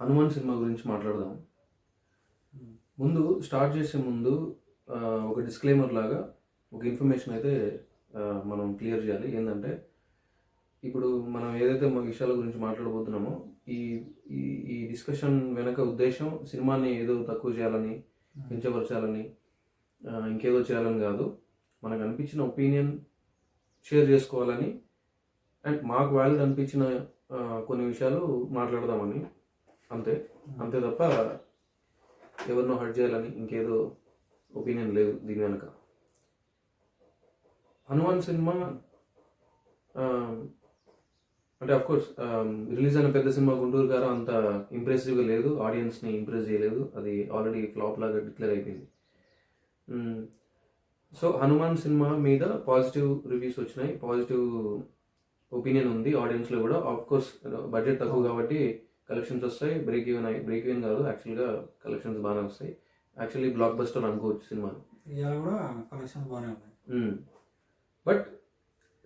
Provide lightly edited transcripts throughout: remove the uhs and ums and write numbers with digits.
Hanuman cinema గురించి మాట్లాడదాం. ముందు స్టార్ట్ చేసే ముందు ఒక డిస్క్లైమర్ లాగా ఒక ఇన్ఫర్మేషన్ అయితే మనం క్లియర్ చేయాలి. ఏంటంటే ఇప్పుడు మనం ఏదైతే మా విషయాల గురించి మాట్లాడబోతున్నామో ఈ ఈ ఈ డిస్కషన్ వెనక ఉద్దేశం సినిమాని ఏదో తక్కువ చేయాలని, కించపరచాలని, ఇంకేదో చేయాలని కాదు. మనకు అనిపించిన ఒపీనియన్ షేర్ చేసుకోవాలని అండ్ మాకు వ్యాలిడ్ అనిపించిన కొన్ని విషయాలు మాట్లాడదామని, అంతే అంతే తప్ప ఎవరినో హర్ట్ చేయాలని ఇంకేదో ఒపీనియన్ లేదు దీని వెనక. హనుమాన్ సినిమా అంటే అఫ్కోర్స్ రిలీజ్ అయిన పెద్ద సినిమా గుంటూరు గారు అంత ఇంప్రెసివ్గా లేదు, ఆడియన్స్ని ఇంప్రెస్ చేయలేదు, అది ఆల్రెడీ ఫ్లాప్ లాగా డిక్లేర్ అయిపోయింది. సో హనుమాన్ సినిమా మీద పాజిటివ్ రివ్యూస్ వచ్చినాయి, పాజిటివ్ ఒపీనియన్ ఉంది ఆడియన్స్లో కూడా. ఆఫ్కోర్స్ బడ్జెట్ తక్కువ కాబట్టి కలెక్షన్స్ వస్తాయి, బ్రేక్ ఈవెన్ కాదు, యాక్చువల్గా కలెక్షన్స్ బాగానే వస్తాయి. యాక్చువల్లీ బ్లాక్ బస్టర్ అనుకోవచ్చు సినిమాని. బట్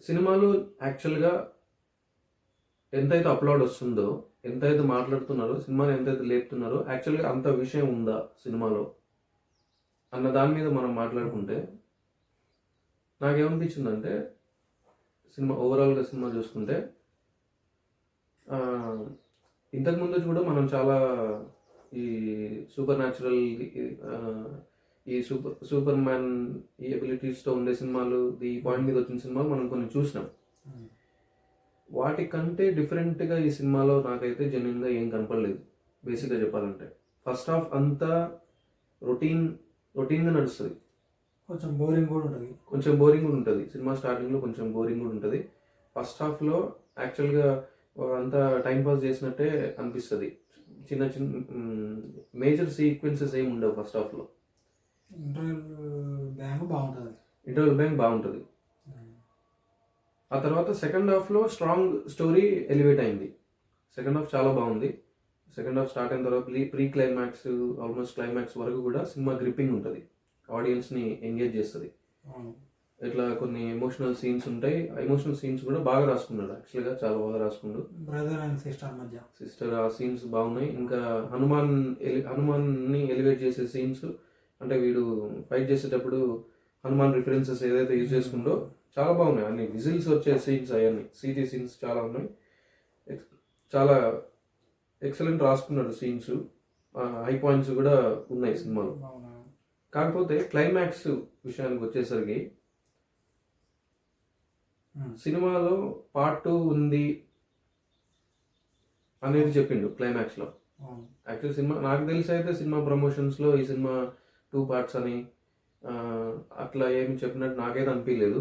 సినిమాలో యాక్చువల్గా ఎంతైతే అప్లోడ్ వస్తుందో, ఎంతైతే మాట్లాడుతున్నారో, సినిమాని ఎంతైతే లేపుతున్నారో, యాక్చువల్గా అంత విషయం ఉందా సినిమాలో అన్న దాని మీద మనం మాట్లాడుకుంటే నాకేమనిపించిందంటే, సినిమా ఓవరాల్గా సినిమా చూసుకుంటే ఇంతకుముందు కూడా మనం చాలా ఈ సూపర్ న్యాచురల్, ఈ సూపర్ మ్యాన్ ఈ ఎబిలిటీస్తో ఉండే సినిమాలు, ఈ పాయింట్ మీద వచ్చిన సినిమాలు మనం కొన్ని చూసినాం. వాటికంటే డిఫరెంట్గా ఈ సినిమాలో నాకైతే జెన్యున్గా ఏం కనపడలేదు. బేసిక్గా చెప్పాలంటే ఫస్ట్ హాఫ్ అంతా రొటీన్గా నడుస్తుంది, కొంచెం బోరింగ్ కూడా ఉంటుంది. సినిమా స్టార్టింగ్లో కొంచెం బోరింగ్ కూడా ఉంటుంది. ఫస్ట్ హాఫ్లో యాక్చువల్గా అంతా టైం పాస్ చేసినట్టే అనిపిస్తుంది. చిన్న మేజర్ సీక్వెన్సెస్ ఏమి ఉండవు ఫస్ట్ హాఫ్లో. ఇంటర్వెల్ బ్యాంక్ బాగుంటుంది. ఆ తర్వాత సెకండ్ హాఫ్లో స్ట్రాంగ్ స్టోరీ ఎలివేట్ అయింది. సెకండ్ హాఫ్ చాలా బాగుంది. సెకండ్ హాఫ్ స్టార్ట్ అయిన తర్వాత ప్రీ క్లైమాక్స్, ఆల్మోస్ట్ క్లైమాక్స్ వరకు కూడా సినిమా గ్రిప్పింగ్ ఉంటుంది, ఆడియన్స్ని ఎంగేజ్ చేస్తుంది. ఇట్లా కొన్ని ఎమోషనల్ సీన్స్ ఉంటాయి. ఆ ఎమోషనల్ సీన్స్ కూడా బాగా రాసుకున్నాడు, యాక్చువల్గా చాలా బాగా రాసుకున్నాడు. బ్రదర్ అండ్ సిస్టర్ ఆ సీన్స్ బాగున్నాయి. ఇంకా హనుమాన్ని ఎలివేట్ చేసే సీన్స్, అంటే వీడు ఫైట్ చేసేటప్పుడు హనుమాన్ రిఫరెన్సెస్ ఏదైతే యూజ్ చేసుకుంటో చాలా బాగున్నాయి. అన్ని విజిల్స్ వచ్చే సీన్స్, అవన్నీ సిటీ సీన్స్ చాలా ఉన్నాయి. చాలా ఎక్సలెంట్ రాసుకున్నాడు సీన్స్, హై పాయింట్స్ కూడా ఉన్నాయి సినిమాలో. కాకపోతే క్లైమాక్స్ విషయానికి వచ్చేసరికి సినిమాలో పార్ట్ 2 ఉంది అనేది చెప్పిండు క్లైమాక్స్లో. యాక్చువల్ సినిమా నాకు తెలిసి అయితే సినిమా ప్రమోషన్స్లో ఈ సినిమా 2 parts అని అట్లా ఏమి చెప్పినట్టు నాకైతే అనిపించలేదు.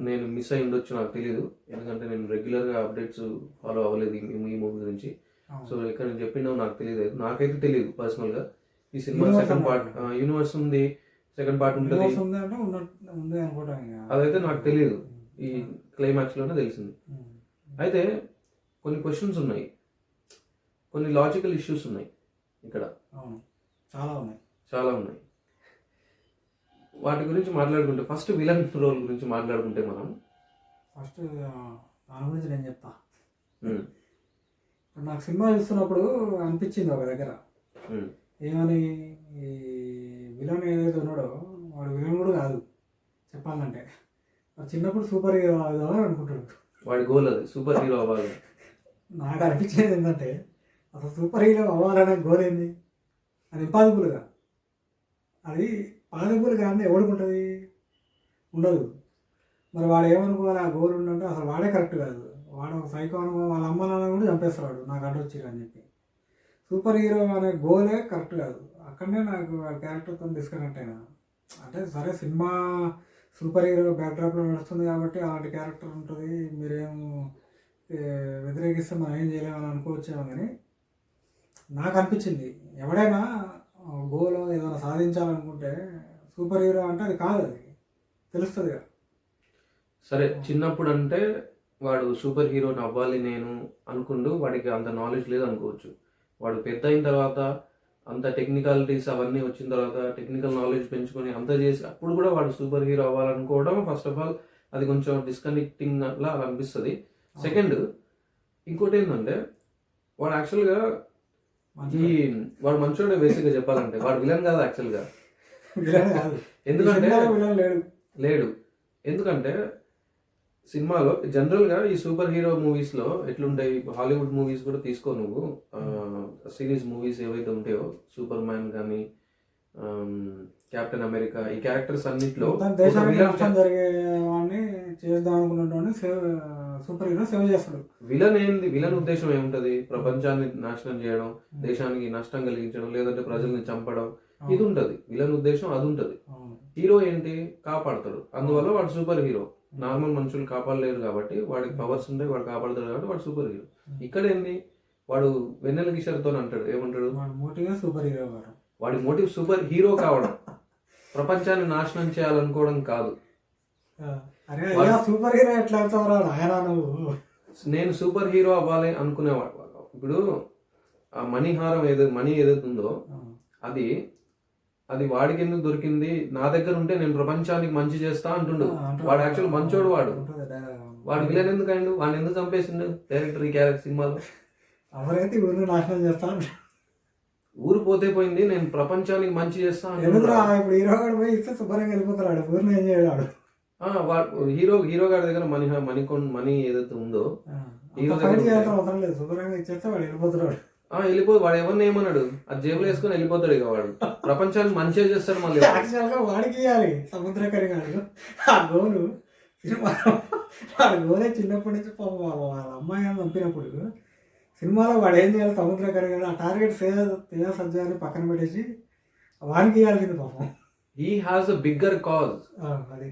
నేను మిస్ అయి ఉండొచ్చు, నాకు తెలియదు, ఎందుకంటే నేను రెగ్యులర్గా అప్డేట్స్ ఫాలో అవ్వలేదు ఈ మూవీ గురించి. సో ఇక్కడ నేను చెప్పిండో నాకు తెలియదు, నాకైతే తెలియదు పర్సనల్గా. ఈ సినిమా సెకండ్ పార్ట్ యూనివర్స్ ఉంది, సెకండ్ పార్ట్ ఉంటుంది అదైతే నాకు తెలియదు, ఈ క్లైమాక్స్లోనే తెలిసింది. అయితే కొన్ని క్వశ్చన్స్ ఉన్నాయి, కొన్ని లాజికల్ ఇష్యూస్ ఉన్నాయి ఇక్కడ, చాలా ఉన్నాయి. వాటి గురించి మాట్లాడుకుంటే ఫస్ట్ విలన్ రోల్ గురించి మాట్లాడుకుంటే మనం ఫస్ట్ దాని గురించి నేను చెప్తా. ఇప్పుడు నాకు సినిమా చూస్తున్నప్పుడు అనిపించింది ఒక దగ్గర, ఏమని, ఈ విలన్ ఏదైతే ఉన్నాడో వాడు విలన్ కూడా కాదు చెప్పాలంటే. చిన్నప్పుడు సూపర్ హీరో అవుదామని అనుకుంటాడు, వాడి గోల్ అది సూపర్ హీరో అవ్వాలి. నాకు అనిపించేది ఏంటంటే, అసలు సూపర్ హీరో అవ్వాలనే గోల్ ఏంది? అది ఇంపాసిబుల్గా, అది పాసిబుల్ కానీ ఎవడుకుంటుంది, ఉండదు. మరి వాడు ఏమనుకోవాలి, ఆ గోల్ ఉందంటే అసలు వాడే కరెక్ట్ కాదు, వాడు ఒక సైకో అనుకో, వాళ్ళ అమ్మ నాన్న కూడా చంపేస్తాడు నాకు అడ్డొచ్చి అని చెప్పి. సూపర్ హీరో అనే గోలే కరెక్ట్ కాదు. అక్కడనే నాకు ఆ క్యారెక్టర్తో డిస్కనెక్ట్ అయినా. అంటే సరే సినిమా సూపర్ హీరో బ్యాక్డ్రాప్లో నడుస్తుంది కాబట్టి అలాంటి క్యారెక్టర్ ఉంటుంది, మీరేం వ్యతిరేకిస్తే మనం ఏం చేయలేమని అనుకోవచ్చేమో. కానీ నాకు అనిపించింది, ఎవడైనా గోల్ ఏదైనా సాధించాలనుకుంటే సూపర్ హీరో అంటే అది కాదు, అది తెలుస్తుంది కదా. సరే చిన్నప్పుడు అంటే వాడు సూపర్ హీరోని అవ్వాలి నేను అనుకుంటూ వాడికి అంత నాలెడ్జ్ లేదు అనుకోవచ్చు. వాడు పెద్ద అయిన తర్వాత అంత టెక్నికాలిటీస్ అవన్నీ వచ్చిన తర్వాత టెక్నికల్ నాలెడ్జ్ పెంచుకొని అంత చేసి అప్పుడు కూడా వాడు సూపర్ హీరో అవ్వాలనుకోవడం ఫస్ట్ ఆఫ్ ఆల్ అది కొంచెం డిస్కనెక్టింగ్ అట్లా అనిపిస్తుంది. సెకండ్ ఇంకోటి ఏంటంటే వాడు యాక్చువల్గా ఈ వాడు మంచోడే బేసిక్గా చెప్పాలంటే, వాడు విలన్ కాదు యాక్చువల్గా. విలన్ కాదు, ఎందుకంటే విలన్ లేడు. ఎందుకంటే సినిమాలో జనరల్గా ఈ సూపర్ హీరో మూవీస్లో ఎట్లుంటాయి, హాలీవుడ్ మూవీస్ కూడా తీసుకో నువ్వు, సిరీస్ మూవీస్ ఏవైతే ఉంటాయో, సూపర్ మ్యాన్ కానీ, కెప్టెన్ అమెరికా, ఈ క్యారెక్టర్స్ అన్నిట్లో దేశానికి నష్టం జరిగేవాడిని చేద్దాం అనుకున్నటువంటి సూపర్ హీరో సేవ్ చేస్తాడు. విలన్ ఏంది, విలన్ ఉద్దేశం ఏముంటది, ప్రపంచాన్ని నాశనం చేయడం, దేశానికి నష్టం కలిగించడం, లేదంటే ప్రజల్ని చంపడం, ఇది ఉంటది విలన్ ఉద్దేశం, అది ఉంటది. హీరో ఏంటి, కాపాడతాడు, అందువల్ల వాడు సూపర్ హీరో. నార్మల్ మనుషులు కాపాడలేరు కాబట్టి, వాడికి పవర్స్ ఉంటాయి, వాడు కాపాడతాడు కాబట్టి వాడు సూపర్ హీరో. ఇక్కడ ఏంది, వాడు వెన్నెల కిషోర్తో అంటాడు, ఏమంటాడు, సూపర్ హీరో, వాడి మోటివ్ సూపర్ హీరో కావడం, ప్రపంచాన్ని నాశనం చేయాలనుకోవడం కాదు. సూపర్ హీరో ఎట్లా అవుతావురా ఆయన నువ్వు, నేను సూపర్ హీరో అవ్వాలి అనుకునేవాడు. ఇప్పుడు ఆ మనీ ఏదైతే ఉందో అది అది వాడికి ఎందుకు దొరికింది, నా దగ్గర ఉంటే నేను ప్రపంచానికి మంచి చేస్తా అంటుండు. వాడు యాక్చువల్ మంచోడు, వాడు విలన్ ఎందుకు అయిండు, వాడిని ఎందుకు చంపేసిండు డైరెక్టర్ ఈ క్యారెక్టర్ సినిమాలో. అవరైతే ఊరిని నాశనం చేస్తాను, ఊరు పోతే పోయింది, నేను ప్రపంచానికి మంచి చేస్తా. ఇప్పుడు హీరో గారు పోయి ఇస్తే శుభ్రంగా వెళ్ళిపోతాడు, ఊరిని ఏం చేయడాడు. హీరో గారి దగ్గర మనీ ఏదైతే ఉందో, హీరో అవసరం లేదు, శుభ్రంగా ఇచ్చేస్తే వాడు వెళ్ళిపోతున్నాడు. వాడు ఎవరిని ఏమన్నాడు, అది జేబులో వేసుకొని వెళ్ళిపోతాడు. ఇక వాడు ప్రపంచానికి మంచిగా చేస్తాడు. మళ్ళీ యాక్చువల్గా వాడికి ఇవ్వాలి సముద్రకరి గారు ఆ గోలు సినిమా, వాడి గోలే చిన్నప్పటి నుంచి పాపం వాళ్ళ అమ్మాయి అని పంపినప్పుడు సినిమాలో వాడు ఏం చేయాలి, సముద్రకరి గారు ఆ టార్గెట్ తేజ సజ్జాన్ని పక్కన పెట్టేసి వాడికి ఇవ్వాల్సింది పాపం. He has a bigger cause. అది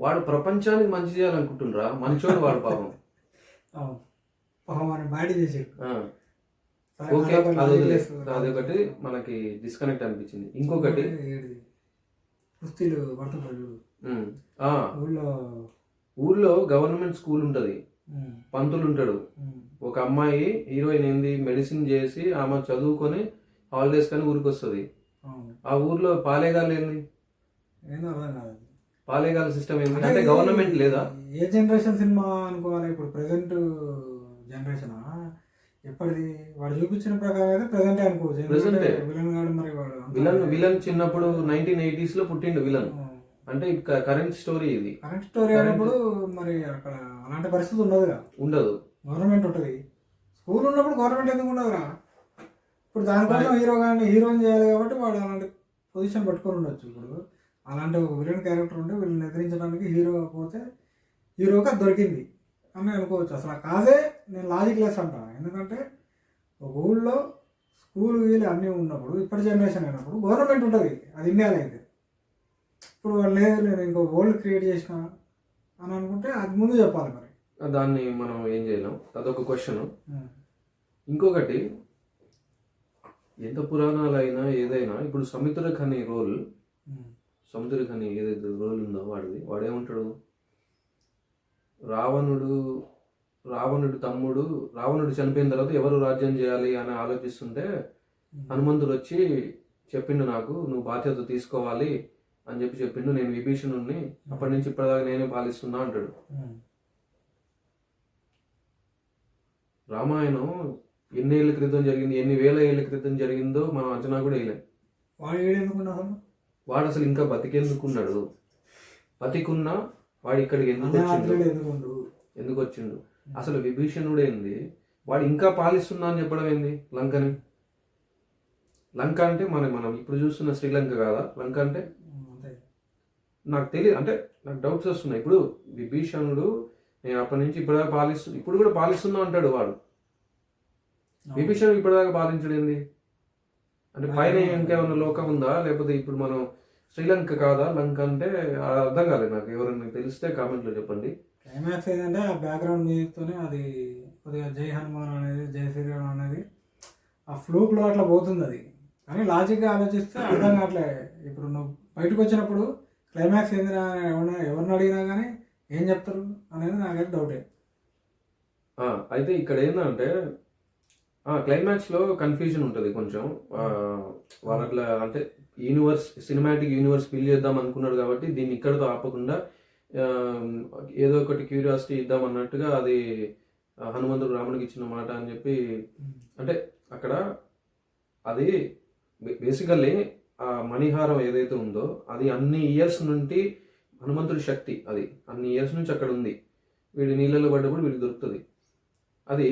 వాడు ప్రపంచానికి మంచి చేయాలనుకుంటుండ్రా, మంచోడు వాడు పాపం. పాపం వాడిని బాడీ చేసాడు. ఓకే, అదొకటి మనకి డిస్కనెక్ట్ అనిపించింది. ఇంకొకటి కుస్తీలు పడుతుంటాడు ఊర్లో గవర్నమెంట్ స్కూల్ ఉంటది, పంతులు ఉంటాడు. ఒక అమ్మాయి హీరోయిన్ ఏంది, మెడిసిన్ చేసి ఆమె చదువుకొని హాలిడేస్ కానీ ఊరికి వస్తుంది. ఆ ఊర్లో పాలేగాలు ఏంది, పాలేగాల సిస్టమ్ ఏంది అంటే గవర్నమెంట్ లేదా. ఏ జనరేషన్ సినిమా అనుకోవాలి, ఇప్పుడు ప్రెసెంట్ జనరేషన్ ఎప్పటిది, వాడు చూపించిన ప్రకారం అయితే ప్రెసెంటే అనుకోవచ్చు. విలన్ గాడు మరి వాడు విలన్ చిన్నప్పుడు 1980s లో పుట్టిండు విలన్ అంటే కరెంట్ స్టోరీ. ఇది కరెంట్ స్టోరీ అయినప్పుడు మరి అక్కడ అలాంటి పరిస్థితి ఉండదు, గవర్నమెంట్ ఉంటుంది. స్కూల్ ఉన్నప్పుడు గవర్నమెంట్ ఎందుకు ఉండదురా. ఇప్పుడు దానికోసం హీరోయిన్ చేయాలి కాబట్టి వాడు అలాంటి పొజిషన్ పట్టుకొని ఉండొచ్చు. ఇప్పుడు అలాంటి ఒక విలన్ క్యారెక్టర్ ఉంటే వీళ్ళని ఎదిరించడానికి హీరో పోతే హీరోకి అది దొరికింది అని అనుకోవచ్చు. అసలు ఆ కాదే నేను లాజిక్ లెస్ అంటాను. ఎందుకంటే ఒక ఊళ్ళో స్కూల్ వీలు అన్నీ ఉన్నప్పుడు, ఇప్పటి జనరేషన్ అయినప్పుడు గవర్నమెంట్ ఉంటుంది, అది ఇండియాలో అయితే. ఇప్పుడు వాళ్ళు లేదు నేను ఇంకో వరల్డ్ క్రియేట్ చేసిన అని అనుకుంటే అది ముందు చెప్పాలి. మరి దాన్ని మనం ఏం చేయలేం, అదొక క్వశ్చన్. ఇంకొకటి, ఎంత పురాణాలైనా ఏదైనా ఇప్పుడు సముద్రఖని ఏదైతే రోల్ ఉందో వాడేమంటాడు, రావణుడు తమ్ముడు రావణుడు చనిపోయిన తర్వాత ఎవరు రాజ్యం చేయాలి అని ఆలోచిస్తుంటే హనుమంతుడు వచ్చి చెప్పిండు, నాకు నువ్వు బాధ్యత తీసుకోవాలి అని చెప్పిండు. నేను విభీషణుడిని అప్పటి నుంచి ఇప్పటిదాకా నేనే పాలిస్తున్నా అంటాడు. రామాయణం ఎన్ని ఏళ్ళ క్రితం జరిగింది, ఎన్ని వేల ఏళ్ళ క్రితం జరిగిందో మనం అంచనా కూడా వేయలేం. వాడు అసలు ఇంకా బతికెందుకున్నాడు, బతికున్నా వాడు ఇక్కడికి ఎందుకు వచ్చిండు అసలు విభీషణుడు ఏంది, వాడు ఇంకా పాలిస్తున్నా అని చెప్పడం ఏంది. లంక అంటే మనం ఇప్పుడు చూస్తున్న శ్రీలంక కాదా లంక అంటే? నాకు తెలియదు, అంటే నాకు డౌట్స్ వస్తున్నాయి. ఇప్పుడు విభీషణుడు నేను అప్పటి నుంచి ఇప్పటిదాకా ఇప్పుడు కూడా పాలిస్తున్నా అంటాడు వాడు. విభీషణుడు ఇప్పటిదాకా పాలించడేంది అంటే పైన ఇంకేమైనా లోకం ఉందా, లేకపోతే ఇప్పుడు మనం శ్రీలంక కాదా లంక అంటే అర్థం కాలేదు నాకు. ఎవరైనా తెలిస్తే కామెంట్లో చెప్పండి. క్లైమాక్స్ ఏంటంటే ఆ బ్యాక్గ్రౌండ్ మ్యూజిక్తోనే అది కొద్దిగా జై హనుమాన్ అనేది, జై శ్రీరామ్ అనేది ఆ ఫ్లూక్లో అట్లా పోతుంది. అది కానీ లాజిక్గా ఆలోచిస్తే అర్థం కావట్లే. ఇప్పుడు నువ్వు బయటకు వచ్చినప్పుడు క్లైమాక్స్ ఏంది ఎవరిని అడిగినా కానీ ఏం చెప్తారు అనేది నాకైతే డౌటే. అయితే ఇక్కడ ఏంటంటే క్లైమాక్స్లో కన్ఫ్యూజన్ ఉంటుంది కొంచెం. వాళ్ళు అట్లా అంటే సినిమాటిక్ యూనివర్స్ ఫిల్ చేద్దాం అనుకున్నాడు కాబట్టి దీన్ని ఇక్కడతో ఆపకుండా ఏదో ఒకటి క్యూరియాసిటీ ఇద్దాం అన్నట్టుగా అది హనుమంతుడు రాముడికి ఇచ్చిన మాట అని చెప్పి, అంటే అక్కడ అది బేసికల్లీ ఆ మణిహారం ఏదైతే ఉందో అది అన్ని ఇయర్స్ నుండి హనుమంతుడి శక్తి, అది అన్ని ఇయర్స్ నుంచి అక్కడ ఉంది. వీడి నీళ్ళలో పడ్డప్పుడు వీడికి దొరుకుతుంది. అది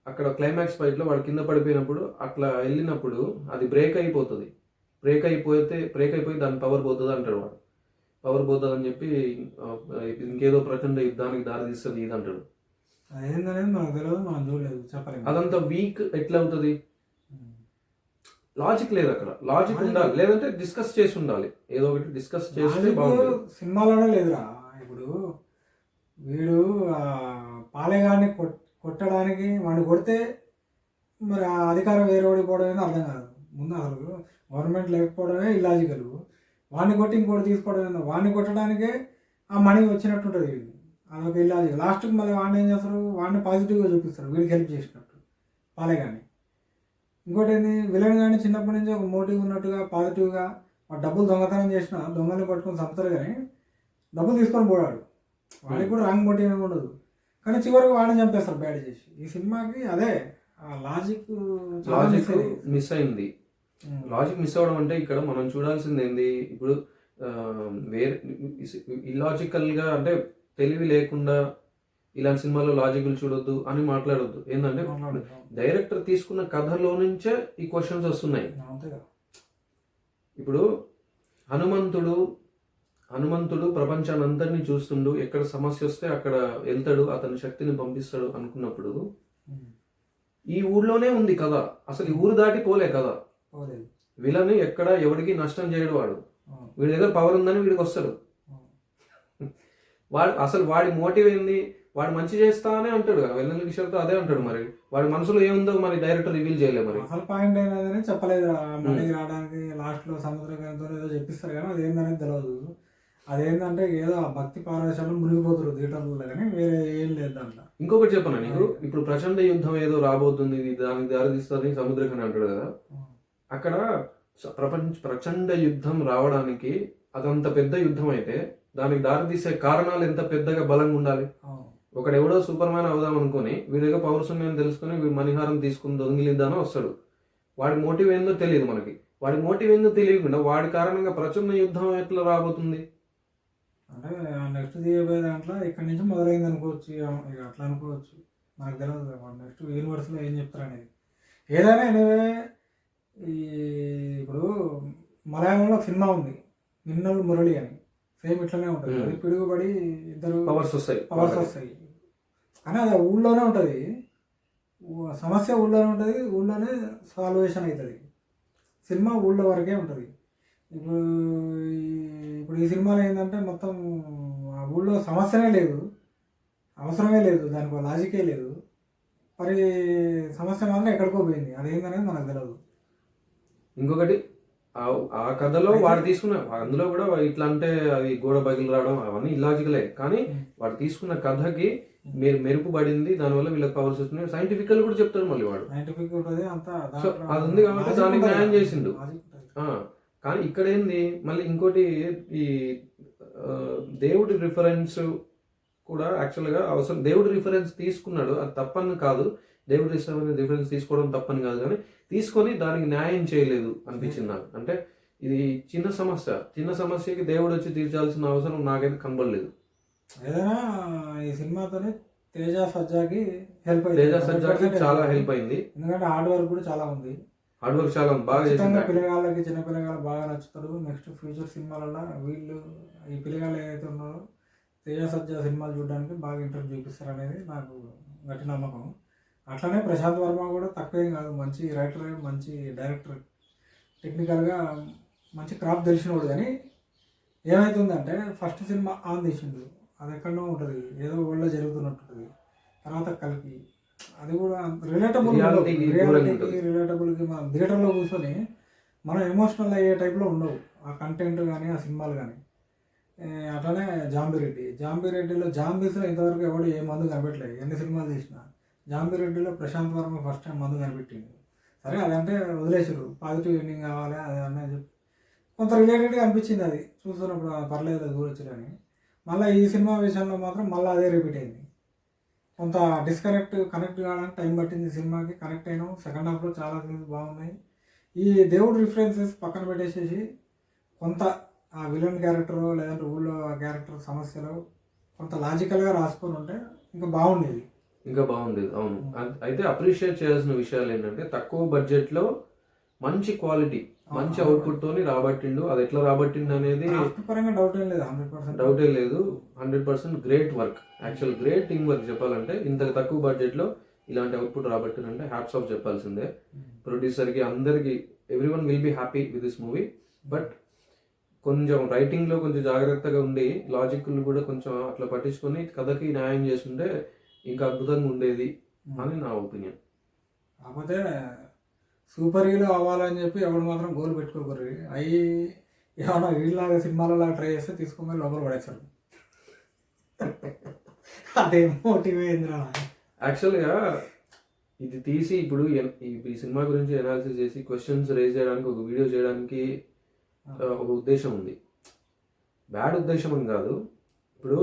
అక్కడ క్లైమాక్స్ ఫైట్లో వాడు కింద పడిపోయినప్పుడు అట్లా వెళ్ళినప్పుడు అది బ్రేక్ అయిపోతుంది. బ్రేక్ అయిపోయి దాని పవర్ పోతుంది అంటాడు వాడు. పవర్ పోతుంది అని చెప్పి ఇంకేదో ప్రచండ యుద్ధానికి దారి తీస్తుంది ఇది అంటాడు. అదేందనేది మనకు తెలియదు, మనం చూడలేదు, చెప్పలేదు. అదంతా వీక్ ఎట్లా అవుతుంది? లాజిక్ లేదు అక్కడ. లాజిక్ ఉండాలి, లేదంటే డిస్కస్ చేసి ఉండాలి. ఏదో ఒకటి డిస్కస్ చేస్తే బాగుంటుంది. సినిమాలోనే లేదురా. ఇప్పుడు వీడు పాలేగాన్ని కొట్టడానికి వాడిని కొడితే మరి ఆ అధికారం వేరే ఓడిపోవడమే అర్థం కాదు. ముందు అసలు గవర్నమెంట్ లేకపోవడమే ఇల్లాజికల్. వాడిని కొట్టి ఇంకోటి తీసుకోవడం, వాడిని కొట్టడానికే ఆ మనీ వచ్చినట్టుంటుంది. అదొక ఇల్లాజికల్. లాస్ట్కి మళ్ళీ వాడిని ఏం చేస్తారు, వాడిని పాజిటివ్గా చూపిస్తారు, వీడికి హెల్ప్ చేసినట్టు పాలేగాన్ని. ఇంకోటి ఏంది, విలన్ కానీ చిన్నప్పటి నుంచి ఒక మోటివ్ ఉన్నట్టుగా పాజిటివ్గా వాడు డబ్బులు దొంగతనం చేసిన దొంగల్ని పట్టుకొని చంపుతారు, కానీ డబ్బులు తీసుకొని పోయాడు. వాడికి కూడా రాంగ్ మోటివ్ ఏమి ఉండదు, కానీ చివరికి వాడిని చంపేస్తారు బ్యాడ్ చేసి. ఈ సినిమాకి అదే లాజిక్ మిస్ అయింది. లాజిక్ మిస్ అవ్వడం అంటే ఇక్కడ మనం చూడాల్సింది ఏంది, ఇప్పుడు వేరే ఇలాజికల్గా అంటే తెలివి లేకుండా ఇలాంటి సినిమాలో లాజికల్ చూడొద్దు అని మాట్లాడొద్దు. ఏంటంటే డైరెక్టర్ తీసుకున్న కథలో నుంచే ఈ క్వశ్చన్స్ వస్తున్నాయి. ఇప్పుడు హనుమంతుడు ప్రపంచాన్ని అందరినీ చూస్తుండు, ఎక్కడ సమస్య వస్తే అక్కడ వెళ్తాడు, అతని శక్తిని పంపిస్తాడు అనుకున్నప్పుడు ఈ ఊర్లోనే ఉంది కథ. అసలు ఈ ఊరు దాటి పోలే కథ. విలని ఎక్కడ ఎవరికి నష్టం చేయడు వాడు. వీడి దగ్గర పవర్ ఉందని వీడికి వస్తాడు. వాడి మోటివ్ ఏంది, వాడు మంచి చేస్తా అని అంటాడు కదా, వెల్లంకి కిషోర్తో అదే అంటాడు. మరి వాడి మనసులో ఏముందో మరి డైరెక్టర్ రివీల్ చేయలేదు. మరి అసలు పాయింట్ ఏదైనా చెప్పలేదు. మనకి రావడానికి లాస్ట్లో సముద్రకాయంతో ఏదో చెప్పిస్తారు కానీ అది ఏందనేది తెలియదు. అదేంటంటే ఏదో ఆ భక్తి పారవశాలను మునిగిపోతారు థియేటర్లో, కానీ వేరే ఏం లేదు దాంట్లో. ఇంకొకటి చెప్పనా నీకు, ఇప్పుడు ప్రచండ యుద్ధం ఏదో రాబోతుంది, దానికి దారి తీస్తుంది సముద్రకాని అంటాడు కదా. అక్కడ ప్రచండ యుద్ధం రావడానికి అదంత పెద్ద యుద్ధం అయితే దానికి దారి తీసే కారణాలు ఎంత పెద్దగా బలంగా ఉండాలి. ఒకడెవడో సూపర్ మ్యాన్ అవుదాం అనుకుని వీడి దగ్గర పవర్స్ ఉన్నాయని తెలుసుకుని వీడు మణిహారం తీసుకుని దొంగిలిద్దానో వస్తాడు. వాడి మోటివ్ ఏందో తెలియదు మనకి. వాడి మోటివ్ ఏందో తెలియకుండా వాడి కారణంగా ప్రచండ యుద్ధం ఎట్లా రాబోతుంది అంటే నెక్స్ట్ తీయబోయే దాంట్లో ఇక్కడి నుంచి మొదలైంది అనుకోవచ్చు, ఇక అట్లా అనుకోవచ్చు. నాకు తెలియదు నెక్స్ట్ యూనివర్స్లో ఏం చెప్తారు అనేది. ఏదైనా ఎనివే ఇప్పుడు మలయాళంలో సినిమా ఉంది మిన్నల్ మురళి అని, సేమ్ ఇట్లనే ఉంటుంది. అది పిడుగుబడి ఇద్దరు పవర్స్ వస్తాయి కానీ అది ఊళ్ళోనే ఉంటుంది, సమస్య ఊళ్ళోనే ఉంటుంది, ఊళ్ళోనే సాల్వేషన్ అవుతుంది. సినిమా ఊళ్ళో వరకే ఉంటుంది. ఇప్పుడు ఈ సినిమాలో ఏంటంటే మొత్తం ఆ ఊళ్ళో సమస్యనే లేదు, అవసరమే లేదు, దానికి లాజికే లేదు. మరి సమస్య మాత్రం ఎక్కడికో పోయింది, అదేందనేది మనకు తెలియదు. ఇంకొకటి ఆ కథలో వాడు తీసుకున్న అందులో కూడా ఇట్లా అంటే అవి గోడ బగిలు రావడం అవన్నీ ఇల్లాజికలే, కానీ వాడు తీసుకున్న కథకి మెరుపు పడింది, దానివల్ల వీళ్ళకి పవర్స్ వస్తున్నాయి. సైంటిఫికల్ కూడా చెప్తాడు మళ్ళీ వాడు. సైంటిఫిక్ ఉంటుంది అంతా, అది ఉంది కాబట్టి దానికి న్యాయం చేసిండు. కానీ ఇక్కడ ఏంది మళ్ళీ ఇంకోటి, ఈ దేవుడి రిఫరెన్స్ కూడా యాక్చువల్గా అవసరం. దేవుడి రిఫరెన్స్ తీసుకున్నాడు, అది తప్పని కాదు. దేవుడి రిఫరెన్స్ తీసుకోవడం తప్పని కాదు, కానీ తీసుకొని దానికి న్యాయం చేయలేదు అనిపించింది నాకు. అంటే ఇది చిన్న సమస్యకి దేవుడు వచ్చి తీర్చాల్సిన అవసరం నాకైతే కనబడలేదు. ఏదైనా ఈ సినిమాతోనే తేజ సజ్జాకి చాలా హెల్ప్ అయింది. ఎందుకంటే హార్డ్ వర్క్ కూడా చాలా ఉంది. హార్డ్ వర్క్ చాలా బాగా చిన్న పిల్లగాళ్ళకి బాగా నచ్చుతారు. నెక్స్ట్ ఫ్యూచర్ సినిమాలలో వీళ్ళు ఈ పిల్లగాళ్ళు ఏదైతే ఉన్నారో తేజ సజ్జా సినిమాలు చూడడానికి బాగా ఇంట్రెస్ట్ చూపిస్తారు అనేది నాకు గట్టి నమ్మకం. అట్లనే ప్రశాంత్ వర్మ కూడా తక్కువేం కాదు, మంచి రైటర్, మంచి డైరెక్టర్, టెక్నికల్గా మంచి క్రాఫ్ట్ తెలిసినవాడు. కానీ ఏమవుతుందంటే ఫస్ట్ సినిమా ఆన్ తీసిండు, అది ఎక్కడో ఉంటుంది, ఏదో ఊళ్ళో జరుగుతున్నట్టుంటుంది. తర్వాత కలిపి అది కూడా రిలేటబుల్కి మనం థియేటర్లో కూర్చొని మనం ఎమోషనల్ అయ్యే టైప్లో ఉండవు ఆ కంటెంట్ కానీ ఆ సినిమాలు కానీ. అట్లనే జాంబీరెడ్డిలో జాంబీస్లో ఇంతవరకు ఎవడు ఏ మందు కనిపెట్టలేదు, ఎన్ని సినిమాలు తీసినా. జాంబీరెడ్డిలో ప్రశాంత్ వర్మ ఫస్ట్ టైం మందు కనిపెట్టింది. సరే అదంటే వదిలేసారు, పాజిటివ్ ఎండింగ్ కావాలి అది అనేది కొంత రిలేటెడ్గా అనిపించింది. అది చూస్తున్నప్పుడు పర్లేదు చూడొచ్చు. కానీ మళ్ళీ ఈ సినిమా విషయంలో మాత్రం మళ్ళీ అదే రిపీట్ అయింది. కొంత కనెక్ట్ కావడానికి టైం పట్టింది సినిమాకి. కనెక్ట్ అయినాం. సెకండ్ హాఫ్లో చాలా సీన్స్ బాగున్నాయి. ఈ దేవుడు రిఫరెన్సెస్ పక్కన పెట్టేసేసి కొంత ఆ విలన్ క్యారెక్టర్ లేదంటే ఊళ్ళో ఆ క్యారెక్టర్ సమస్యలు కొంత లాజికల్గా రాసుకొని ఉంటే ఇంకా బాగుండేది. ఇంకా బాగుండేది. అవును. అయితే అప్రిషియేట్ చేయాల్సిన విషయాలు ఏంటంటే తక్కువ బడ్జెట్లో మంచి క్వాలిటీ, మంచి అవుట్పుట్ తోని రాబట్టిండు. అది ఎట్లా రాబట్టిండు అనేది క్రాఫ్ట్ పరంగా డౌట్ ఏం లేదు, 100%. డౌటే లేదు. 100% great work, actual great team work చెప్పాలంటే. ఇంత తక్కువ బడ్జెట్లో ఇలాంటి అవుట్పుట్ రాబట్టిందంటే హ్యాట్స్ ఆఫ్ చెప్పాల్సిందే. ప్రొడ్యూసర్కి, అందరికి, everyone will be happy with this movie. But కొంచెం రైటింగ్లో కొంచెం జాగ్రత్తగా ఉండి లాజిక్లు కూడా కొంచెం అట్లా పట్టించుకొని కథకి న్యాయం చేస్తుంటే ఇంకా అద్భుతంగా ఉండేది అని నా ఒపీనియన్. కాకపోతే సూపర్ హీరో అవ్వాలని చెప్పి ఎవరు మాత్రం గోల్ పెట్టుకోకరు. అవి ఏమన్నా వీళ్ళలాగా సినిమాలలాగా ట్రై చేస్తే తీసుకొని లోపల పడేస్తాడు. అదే మోటివ్ ఏంద్రా. యాక్చువల్గా ఇది తీసి ఇప్పుడు ఈ సినిమా గురించి అనాలిసిస్ చేసి క్వశ్చన్స్ రేజ్ చేయడానికి ఒక వీడియో చేయడానికి ఒక ఉద్దేశం ఉంది. బ్యాడ్ ఉద్దేశం అని కాదు. ఇప్పుడు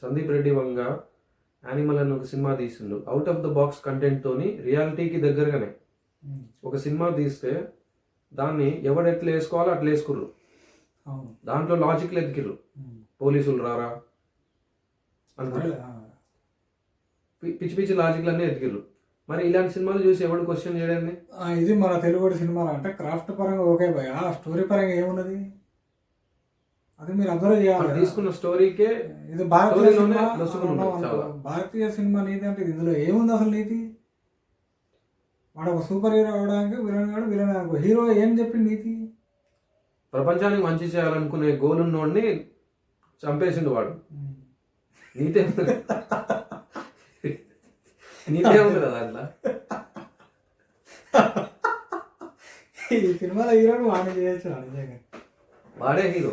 సందీప్ రెడ్డి వంగ యానిమల్ అని ఒక సినిమా తీసిండు. Out of the box content తోని రియాలిటీకి దగ్గరగానే ఒక సినిమా తీస్తే దాన్ని ఎవడు ఎట్లా వేసుకోవాలో అట్లా వేసుకుర్రు. దాంట్లో లాజిక్లు ఎదికిర్రు. పోలీసులు రారా అనుకుంటా పిచ్చి పిచ్చి లాజిక్లు అన్నీ ఎదికిర్రు. మరి ఇలాంటి సినిమాలు చూసి ఎవడు క్వశ్చన్ చేయడాన్ని? ఇది మన తెలుగు సినిమాలు అంటే క్రాఫ్ట్ పరంగా ఓకే భయ, స్టోరీ పరంగా ఏమున్నది అది మీరు అబ్జర్వ్ చేయాలి. తీసుకున్న స్టోరీకే ఇది భారతీయ సినిమా, భారతీయ సినిమా నీతి అంటే ఇందులో ఏముంది అసలు నీతి? వాడు ఒక సూపర్ హీరో అవడానికి విలన్ అనుకో, హీరో ఏం చెప్పింది నీతి? ప్రపంచానికి మంచి చేయాలనుకునే గోల్ ఉన్నోడిని చంపేసిండు వాడు. నీతే నీతే ఉంది కదా దాంట్లో. ఈ సినిమాలో హీరోని వాడిని చేయొచ్చు నిజంగా, వాడే హీరో.